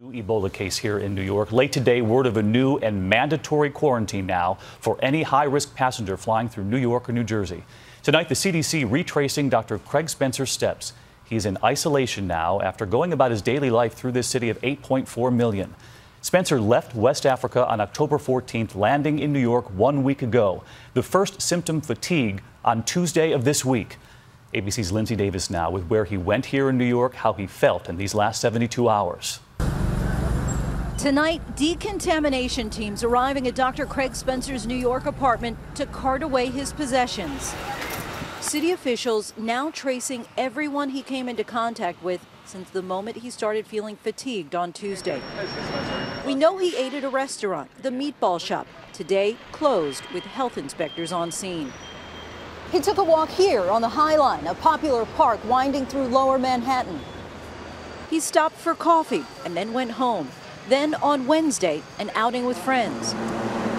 Ebola case here in New York. Late today, word of a new and mandatory quarantine now for any high-risk passenger flying through New York or New Jersey. Tonight, the CDC retracing Dr. Craig Spencer's steps. He's in isolation now after going about his daily life through this city of 8.4 million. Spencer left West Africa on October 14th, landing in New York 1 week ago. The first symptom, fatigue, on Tuesday of this week. ABC's Lindsay Davis now with where he went here in New York, how he felt in these last 72 hours. Tonight, decontamination teams arriving at Dr. Craig Spencer's New York apartment to cart away his possessions. City officials now tracing everyone he came into contact with since the moment he started feeling fatigued on Tuesday. We know he ate at a restaurant, the Meatball Shop, today closed with health inspectors on scene. He took a walk here on the High Line, a popular park winding through Lower Manhattan. He stopped for coffee and then went home. Then on Wednesday, an outing with friends.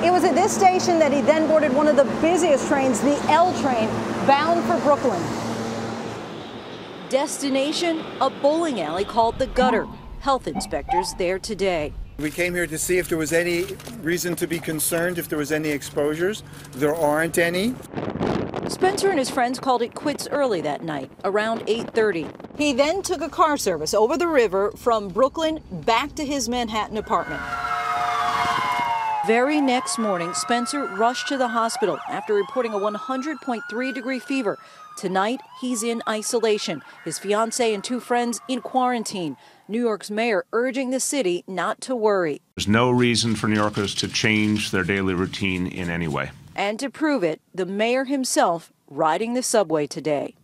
It was at this station that he then boarded one of the busiest trains, the L train, bound for Brooklyn. Destination, a bowling alley called The Gutter. Health inspectors there today. We came here to see if there was any reason to be concerned, if there was any exposures. There aren't any. Spencer and his friends called it quits early that night, around 8:30. He then took a car service over the river from Brooklyn back to his Manhattan apartment. Very next morning, Spencer rushed to the hospital after reporting a 100.3-degree fever. Tonight, he's in isolation. His fiancée and two friends in quarantine. New York's mayor urging the city not to worry. There's no reason for New Yorkers to change their daily routine in any way. And to prove it, the mayor himself riding the subway today.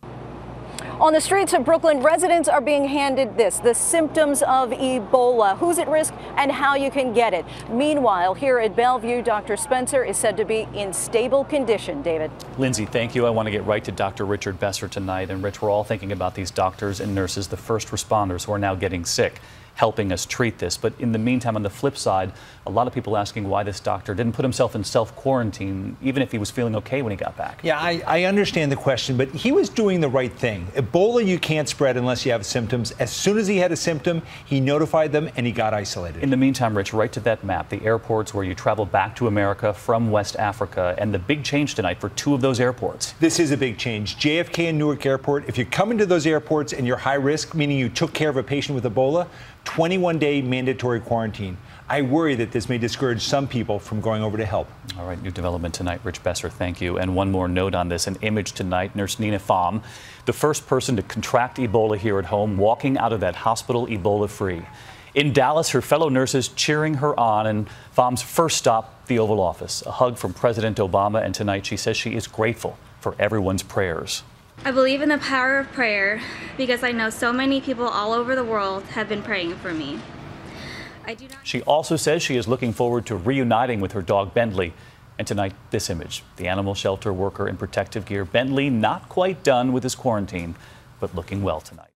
On the streets of Brooklyn, residents are being handed the symptoms of Ebola, who's at risk and how you can get it. Meanwhile, here at Bellevue, Dr. Spencer is said to be in stable condition. David. Lindsay, thank you. I want to get right to Dr. Richard Besser tonight. And Rich, we're all thinking about these doctors and nurses, the first responders who are now getting sick, helping us treat this. But in the meantime, on the flip side, a lot of people asking why this doctor didn't put himself in self-quarantine, even if he was feeling okay when he got back. Yeah, I understand the question, but he was doing the right thing. Ebola you can't spread unless you have symptoms. As soon as he had a symptom, he notified them and he got isolated. In the meantime, Rich, right to that map, the airports where you travel back to America from West Africa, and the big change tonight for two of those airports. This is a big change. JFK and Newark Airport, if you come into those airports and you're high risk, meaning you took care of a patient with Ebola, 21-day mandatory quarantine. I worry that this may discourage some people from going over to help. All right, new development tonight. Rich Besser, thank you. And one more note on this, an image tonight. Nurse Nina Pham, the first person to contract Ebola here at home, walking out of that hospital Ebola-free. In Dallas, her fellow nurses cheering her on, and Pham's first stop, the Oval Office. A hug from President Obama, and tonight she says she is grateful for everyone's prayers. I believe in the power of prayer because I know so many people all over the world have been praying for me. She also says she is looking forward to reuniting with her dog Bentley. And tonight, this image, the animal shelter worker in protective gear. Bentley not quite done with his quarantine, but looking well tonight.